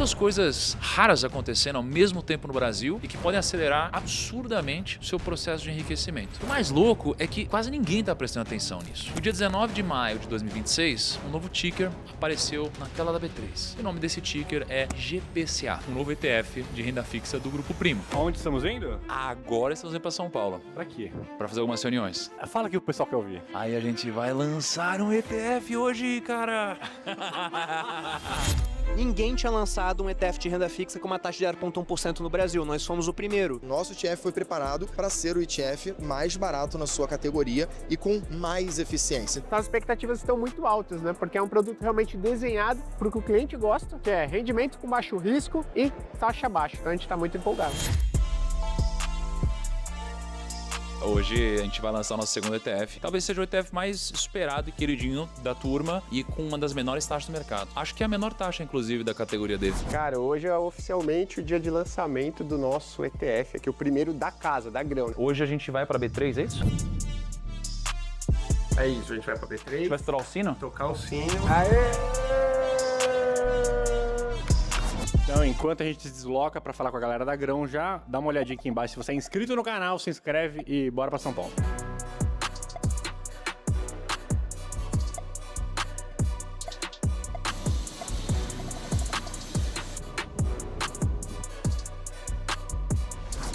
duas coisas raras acontecendo ao mesmo tempo no Brasil e que podem acelerar absurdamente o seu processo de enriquecimento. O mais louco é que quase ninguém está prestando atenção nisso. No dia 19 de maio de 2026, um novo ticker apareceu na tela da B3. O nome desse ticker é GPCA, um novo ETF de renda fixa do Grupo Primo. Aonde estamos indo? Agora estamos indo para São Paulo Pra quê? para fazer algumas reuniões. Fala que o pessoal quer ouvir. Aí a gente vai lançar um ETF hoje, cara! Ninguém tinha lançado um ETF de renda fixa com uma taxa de 0,1% no Brasil. Nós fomos o primeiro. Nosso ETF foi preparado para ser o ETF mais barato na sua categoria e com mais eficiência. As expectativas estão muito altas, né? Porque é um produto realmente desenhado para o que o cliente gosta, que é rendimento com baixo risco e taxa baixa. Então a gente está muito empolgado. Hoje a gente vai lançar o nosso segundo ETF. Talvez seja o ETF mais esperado e queridinho da turma e com uma das menores taxas do mercado. Acho que é a menor taxa, inclusive, da categoria dele. Cara, hoje é oficialmente o dia de lançamento do nosso ETF, aqui o primeiro da casa, da Grão. Hoje a gente vai para B3, é isso? É isso, a gente vai para A gente B3, vai estourar o sino? tocar o sino. Aê! Então, enquanto a gente se desloca pra falar com a galera da Grão, já dá uma olhadinha aqui embaixo. Se você é inscrito no canal, se inscreve e bora pra São Paulo.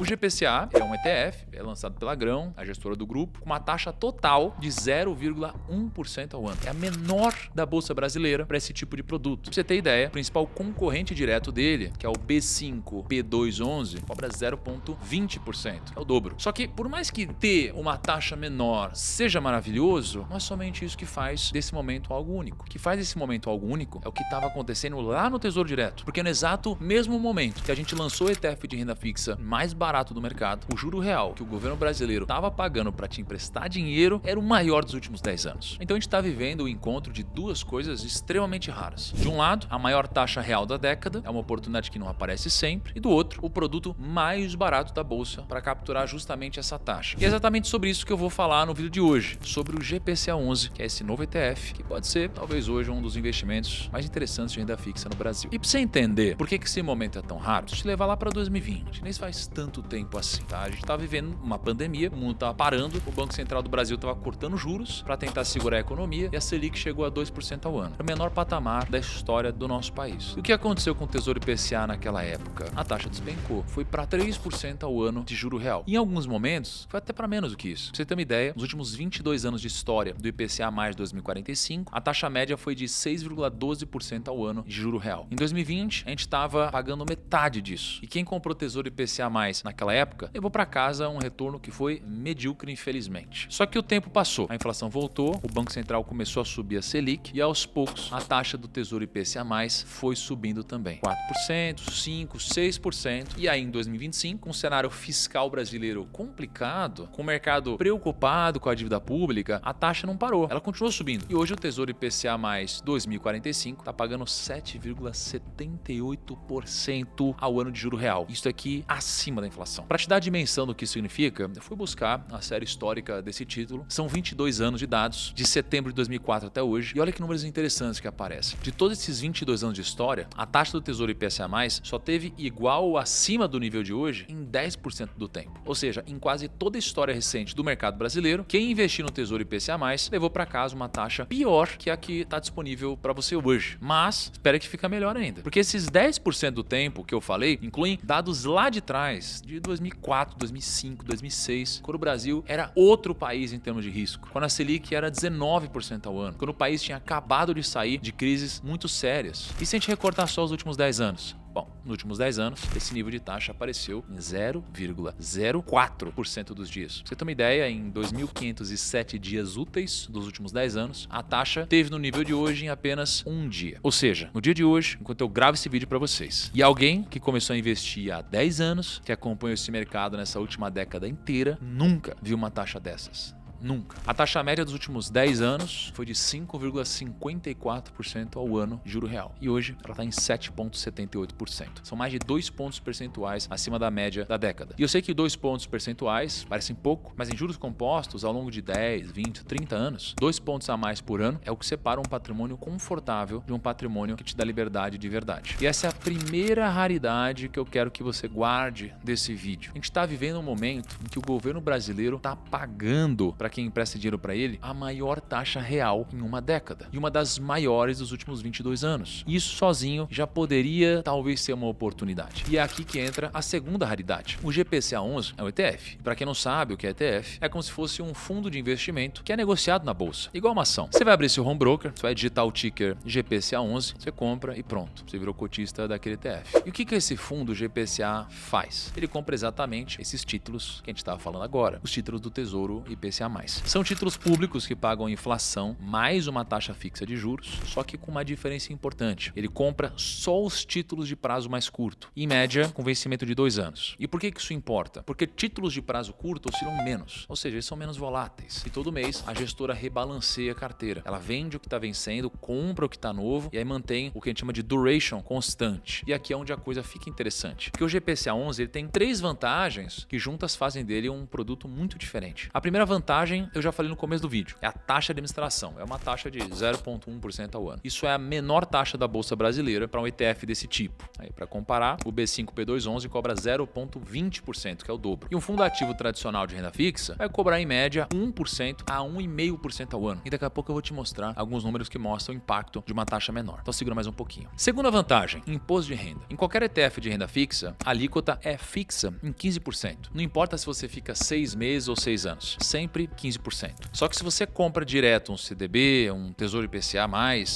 O GPCA é um ETF, é lançado pela Grão, a gestora do grupo, com uma taxa total de 0,1% ao ano. É a menor da Bolsa Brasileira para esse tipo de produto. Pra você ter ideia, o principal concorrente direto dele, que é o B5 P211, cobra 0,20%. É o dobro. Só que, por mais que ter uma taxa menor seja maravilhoso, não é somente isso que faz desse momento algo único. O que faz esse momento algo único é o que estava acontecendo lá no Tesouro Direto. Porque no exato mesmo momento que a gente lançou o ETF de renda fixa mais barato do mercado, o juro real que o governo brasileiro estava pagando para te emprestar dinheiro era o maior dos últimos 10 anos. Então a gente está vivendo o encontro de duas coisas extremamente raras. De um lado, a maior taxa real da década, é uma oportunidade que não aparece sempre, e do outro, o produto mais barato da bolsa para capturar justamente essa taxa. E é exatamente sobre isso que eu vou falar no vídeo de hoje, sobre o GPCA 11, que é esse novo ETF, que pode ser talvez hoje um dos investimentos mais interessantes de renda fixa no Brasil. E para você entender por que esse momento é tão raro, deixa eu te levar lá para 2020. Nem faz tanto tempo assim, tá? A gente tá vivendo uma pandemia, o mundo tava parando, o Banco Central do Brasil tava cortando juros para tentar segurar a economia e a Selic chegou a 2% ao ano. É o menor patamar da história do nosso país. E o que aconteceu com o Tesouro IPCA naquela época? A taxa despencou, foi para 3% ao ano de juro real. Em alguns momentos, foi até para menos do que isso. Pra você ter uma ideia, nos últimos 22 anos de história do IPCA mais 2045, a taxa média foi de 6,12% ao ano de juro real. Em 2020, a gente estava pagando metade disso. E quem comprou Tesouro IPCA mais naquela época, levou para casa um retorno que foi medíocre, infelizmente. Só que o tempo passou, a inflação voltou, o Banco Central começou a subir a Selic e aos poucos a taxa do Tesouro IPCA+, foi subindo também. 4%, 5%, 6%. E aí em 2025, com um cenário fiscal brasileiro complicado, com o mercado preocupado com a dívida pública, a taxa não parou, ela continuou subindo. E hoje o Tesouro IPCA+ 2045 está pagando 7,78% ao ano de juro real. Isso aqui acima da inflação. Para te dar a dimensão do que isso significa, eu fui buscar a série histórica desse título. São 22 anos de dados, de setembro de 2004 até hoje. E olha que números interessantes que aparecem. De todos esses 22 anos de história, a taxa do Tesouro IPCA+, só teve igual ou acima do nível de hoje em 10% do tempo. Ou seja, em quase toda a história recente do mercado brasileiro, quem investiu no Tesouro IPCA+, levou para casa uma taxa pior que a que está disponível para você hoje. Mas, espera que fica melhor ainda. Porque esses 10% do tempo que eu falei, incluem dados lá de trás, de 2004, 2005, 2006, quando o Brasil era outro país em termos de risco, quando a Selic era 19% ao ano, quando o país tinha acabado de sair de crises muito sérias. E se a gente recortar só os últimos 10 anos? Bom, nos últimos 10 anos, esse nível de taxa apareceu em 0,04% dos dias. Pra você ter uma ideia, em 2.507 dias úteis dos últimos 10 anos, a taxa teve no nível de hoje em apenas um dia. Ou seja, no dia de hoje, enquanto eu gravo esse vídeo para vocês, e alguém que começou a investir há 10 anos, que acompanhou esse mercado nessa última década inteira, nunca viu uma taxa dessas. Nunca. A taxa média dos últimos 10 anos foi de 5,54% ao ano de juro real. E hoje ela está em 7,78%. São mais de 2 pontos percentuais acima da média da década. E eu sei que 2 pontos percentuais parecem pouco, mas em juros compostos, ao longo de 10, 20, 30 anos, 2 pontos a mais por ano é o que separa um patrimônio confortável de um patrimônio que te dá liberdade de verdade. E essa é a primeira raridade que eu quero que você guarde desse vídeo. A gente está vivendo um momento em que o governo brasileiro está pagando para quem empresta dinheiro para ele a maior taxa real em uma década. E uma das maiores dos últimos 22 anos. Isso sozinho já poderia talvez ser uma oportunidade. E é aqui que entra a segunda raridade. O GPCA11 é um ETF. Para quem não sabe o que é ETF, é como se fosse um fundo de investimento que é negociado na bolsa, igual uma ação. Você vai abrir seu home broker, você vai digitar o ticker GPCA11, você compra e pronto, você virou cotista daquele ETF. E o que esse fundo GPCA faz? Ele compra exatamente esses títulos que a gente estava falando agora, os títulos do Tesouro IPCA+. São títulos públicos que pagam a inflação mais uma taxa fixa de juros, só que com uma diferença importante. Ele compra só os títulos de prazo mais curto, em média com vencimento de 2 anos. E por que isso importa? Porque títulos de prazo curto oscilam menos, ou seja, eles são menos voláteis. E todo mês a gestora rebalanceia a carteira. Ela vende o que está vencendo, compra o que está novo e aí mantém o que a gente chama de duration constante. E aqui é onde a coisa fica interessante. Porque o GPCA11 ele tem 3 vantagens que juntas fazem dele um produto muito diferente. A primeira vantagem eu já falei no começo do vídeo, é a taxa de administração. É uma taxa de 0,1% ao ano. Isso é a menor taxa da Bolsa Brasileira para um ETF desse tipo. Aí, para comparar, o B5P211 cobra 0,20%, que é o dobro. E um fundo ativo tradicional de renda fixa vai cobrar em média 1% a 1,5% ao ano. E daqui a pouco eu vou te mostrar alguns números que mostram o impacto de uma taxa menor. Então segura mais um pouquinho. Segunda vantagem, imposto de renda. Em qualquer ETF de renda fixa, a alíquota é fixa em 15%. Não importa se você fica 6 meses ou 6 anos, sempre 15%. Só que se você compra direto um CDB, um Tesouro IPCA+,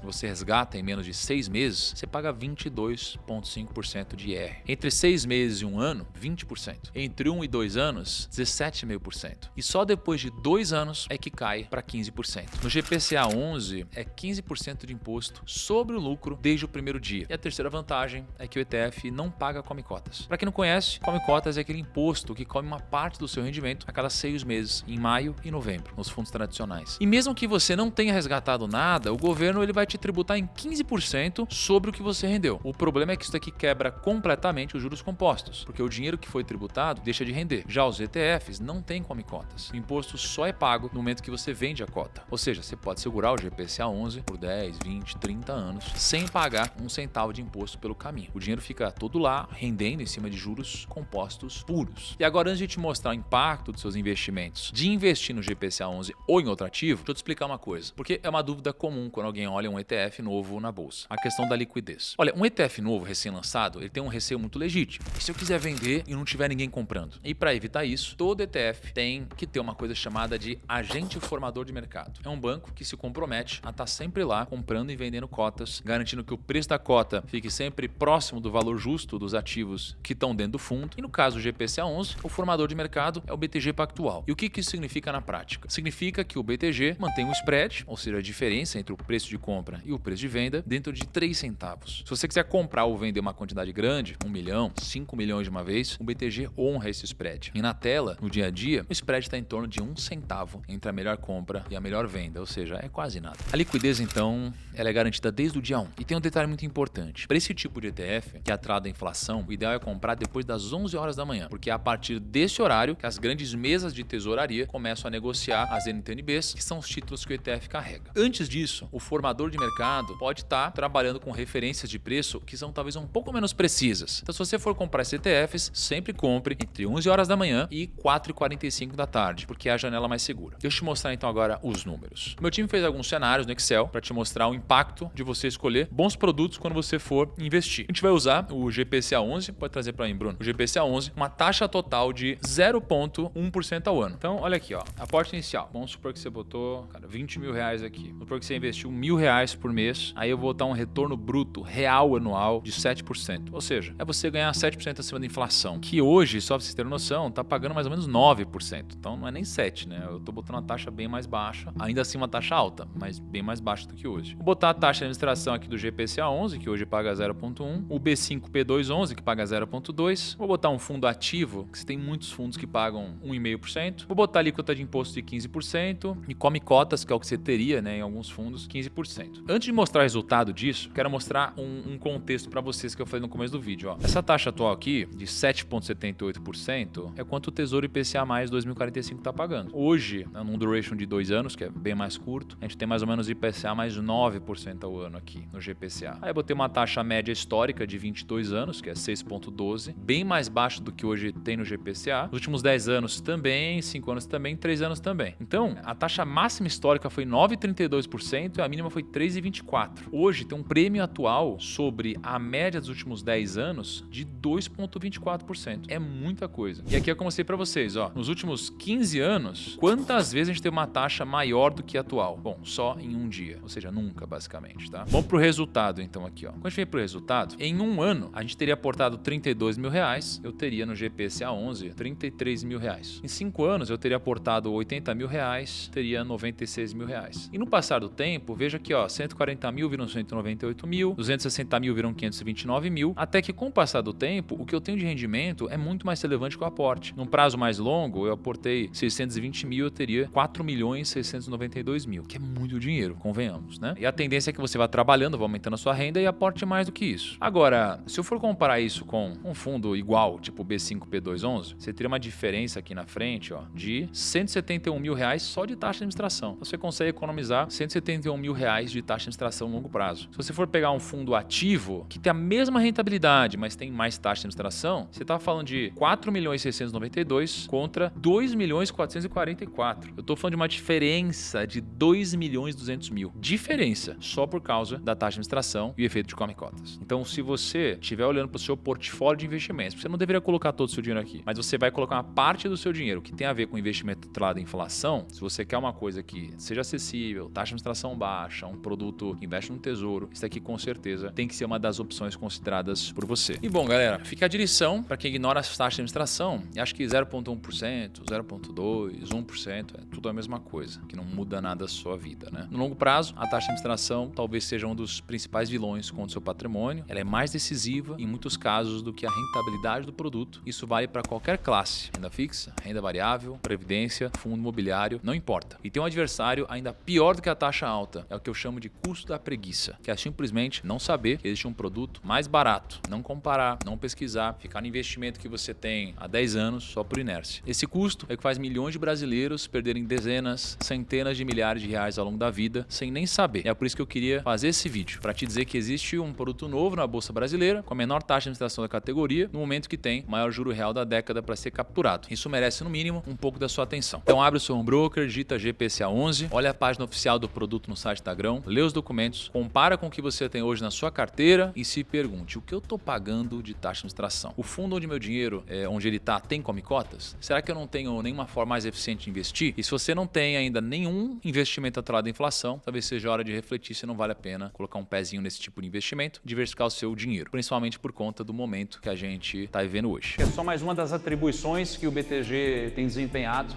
você resgata em menos de 6 meses, você paga 22,5% de IR. Entre 6 meses e 1 ano, 20%. Entre 1 e 2 anos, 17,5%. E só depois de 2 anos é que cai para 15%. No GPCA11 é 15% de imposto sobre o lucro desde o primeiro dia. E a terceira vantagem é que o ETF não paga come cotas. Para quem não conhece, come cotas é aquele imposto que come uma parte do seu rendimento a cada 6 meses, em maio e novembro, nos fundos tradicionais. E mesmo que você não tenha resgatado nada, o governo ele vai te tributar em 15% sobre o que você rendeu. O problema é que isso daqui quebra completamente os juros compostos, porque o dinheiro que foi tributado deixa de render. Já os ETFs não têm come cotas. O imposto só é pago no momento que você vende a cota. Ou seja, você pode segurar o GPCA11 por 10, 20, 30 anos sem pagar um centavo de imposto pelo caminho. O dinheiro fica todo lá, rendendo em cima de juros compostos puros. E agora, antes de te mostrar o impacto dos seus investimentos de investir no GPCA11 ou em outro ativo, deixa eu te explicar uma coisa. Porque é uma dúvida comum quando alguém olha um ETF novo na bolsa. A questão da liquidez. Olha, um ETF novo, recém-lançado, ele tem um receio muito legítimo. E se eu quiser vender e não tiver ninguém comprando? E para evitar isso, todo ETF tem que ter uma coisa chamada de agente formador de mercado. É um banco que se compromete a estar sempre lá comprando e vendendo cotas, garantindo que o preço da cota fique sempre próximo do valor justo dos ativos que estão dentro do fundo. E no caso do GPCA11, o formador de mercado é o BTG Pactual. E o que isso significa na prática? Significa que o BTG mantém um spread, ou seja, a diferença entre o preço de compra e o preço de venda, dentro de 3 centavos. Se você quiser comprar ou vender uma quantidade grande, 1 milhão, 5 milhões de uma vez, o BTG honra esse spread. E na tela, no dia a dia, o spread está em torno de 1 centavo entre a melhor compra e a melhor venda, ou seja, é quase nada. A liquidez, então, ela é garantida desde o dia 1. E tem um detalhe muito importante. Para esse tipo de ETF, que atrasa a inflação, o ideal é comprar depois das 11 horas da manhã, porque é a partir desse horário que as grandes mesas de tesouraria começam a negociar as NTNBs, que são os títulos que o ETF carrega. Antes disso, o formador de mercado pode estar trabalhando com referências de preço que são talvez um pouco menos precisas. Então, se você for comprar esses ETFs, sempre compre entre 11 horas da manhã e 4h45 da tarde, porque é a janela mais segura. Deixa eu te mostrar então agora os números. Meu time fez alguns cenários no Excel para te mostrar o impacto de você escolher bons produtos quando você for investir. A gente vai usar o GPCA11, pode trazer para mim, Bruno. O GPCA11, uma taxa total de 0,1% ao ano. Então, olha aqui, ó, aporte inicial. Vamos supor que você botou, cara, 20 mil reais aqui. Vamos supor que você investiu R$1.000 por mês, aí eu vou botar um retorno bruto real anual de 7%. Ou seja, é você ganhar 7% acima da inflação, que hoje, só pra vocês terem noção, tá pagando mais ou menos 9%. Então não é nem 7%, né? Eu tô botando uma taxa bem mais baixa, ainda assim uma taxa alta, mas bem mais baixa do que hoje. Vou botar a taxa de administração aqui do GPCA11, que hoje paga 0,1%, o B5P211, que paga 0,2%. Vou botar um fundo ativo, que você tem muitos fundos que pagam 1,5%. Vou botar a alíquota de imposto de 15% e come cotas, que é o que você teria, né, em alguns fundos, 15%. Antes de mostrar o resultado disso, quero mostrar um contexto para vocês que eu falei no começo do vídeo. Ó. Essa taxa atual aqui, de 7,78%, é quanto o Tesouro IPCA mais 2045 está pagando. Hoje, num duration de 2 anos, que é bem mais curto, a gente tem mais ou menos IPCA mais 9% ao ano aqui no GPCA. Aí eu botei uma taxa média histórica de 22 anos, que é 6,12, bem mais baixo do que hoje tem no GPCA. Nos últimos 10 anos também, 5 anos também, 3 anos também. Então, a taxa máxima histórica foi 9,32% e a mínima foi 3,24%. Hoje tem um prêmio atual sobre a média dos últimos 10 anos de 2,24%. É muita coisa. E aqui eu mostrei para vocês, ó, nos últimos 15 anos, quantas vezes a gente teve uma taxa maior do que a atual? Bom, só em um dia, ou seja, nunca, basicamente, tá? Vamos pro resultado, então, aqui, ó. Quando a gente vem pro resultado, em um ano, a gente teria aportado 32 mil reais, eu teria no GPCA 11, 33 mil reais. Em 5 anos, eu teria aportado 80 mil reais, teria 96 mil reais. E no passar do tempo, veja que, ó, 140 mil viram 198 mil, 260 mil viram 529 mil, até que com o passar do tempo, o que eu tenho de rendimento é muito mais relevante que o aporte. Num prazo mais longo, eu aportei 620 mil, eu teria 4 milhões 692 mil, que é muito dinheiro, convenhamos, né? E a tendência é que você vá trabalhando, vá aumentando a sua renda e aporte mais do que isso. Agora, se eu for comparar isso com um fundo igual, tipo B5, P211, você teria uma diferença aqui na frente, ó, de 171 mil reais só de taxa de administração. Você consegue economizar 171 mil reais de taxa de administração a longo prazo. Se você for pegar um fundo ativo, que tem a mesma rentabilidade, mas tem mais taxa de administração, você está falando de 4 milhões 692 contra 2 milhões 444. Eu estou falando de uma diferença de 2 milhões 200 mil. Diferença só por causa da taxa de administração e o efeito de come cotas. Então, se você estiver olhando para o seu portfólio de investimentos, você não deveria colocar todo o seu dinheiro aqui, mas você vai colocar uma parte do seu dinheiro que tem a ver com investimento atrelado à inflação. Se você quer uma coisa que seja acessível, taxa de administração baixa, um produto que investe no tesouro, isso aqui com certeza tem que ser uma das opções consideradas por você. E bom, galera, fica a direção para quem ignora as taxas de administração e acha que 0,1%, 0,2%, 1% é tudo a mesma coisa, que não muda nada a sua vida, né? No longo prazo, a taxa de administração talvez seja um dos principais vilões contra o seu patrimônio. Ela é mais decisiva em muitos casos do que a rentabilidade do produto. Isso vale para qualquer classe, renda fixa, renda variável, previdência, fundo imobiliário, não importa. E tem um adversário ainda pior do que a taxa alta, é o que eu chamo de custo da preguiça, que é simplesmente não saber que existe um produto mais barato, não comparar, não pesquisar, ficar no investimento que você tem há 10 anos só por inércia. Esse custo é que faz milhões de brasileiros perderem dezenas, centenas de milhares de reais ao longo da vida sem nem saber. É por isso que eu queria fazer esse vídeo, para te dizer que existe um produto novo na Bolsa Brasileira, com a menor taxa de administração da categoria, no momento que tem o maior juro real da década para ser capturado. Isso merece, no mínimo, um pouco da sua atenção. Então abre o seu home broker, digita GPCA 11, olha a página oficial do produto no site da Grão, lê os documentos, compara com o que você tem hoje na sua carteira e se pergunte, o que eu estou pagando de taxa de administração? O fundo onde meu dinheiro, onde ele está, tem come cotas? Será que eu não tenho nenhuma forma mais eficiente de investir? E se você não tem ainda nenhum investimento atrelado à inflação, talvez seja a hora de refletir se não vale a pena colocar um pezinho nesse tipo de investimento, diversificar o seu dinheiro, principalmente por conta do momento que a gente está vivendo hoje. É só mais uma das atribuições que o BTG tem desempenhado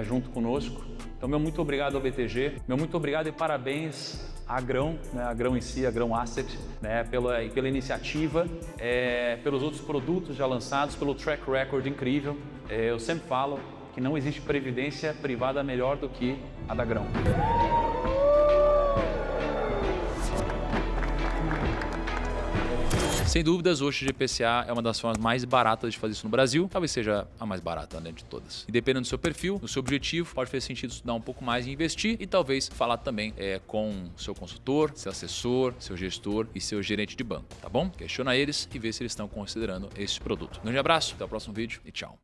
junto conosco. Então, meu muito obrigado ao BTG, meu muito obrigado e parabéns à Grão, né, a Grão em si, a Grão Asset, né, pela iniciativa, pelos outros produtos já lançados, pelo track record incrível. Eu sempre falo que não existe previdência privada melhor do que a da Grão. Sem dúvidas, hoje o GPCA é uma das formas mais baratas de fazer isso no Brasil. Talvez seja a mais barata, né, de todas. E dependendo do seu perfil, do seu objetivo, pode fazer sentido estudar um pouco mais e investir e talvez falar também com seu consultor, seu assessor, seu gestor e seu gerente de banco, tá bom? Questiona eles e vê se eles estão considerando esse produto. Um grande abraço, até o próximo vídeo e tchau.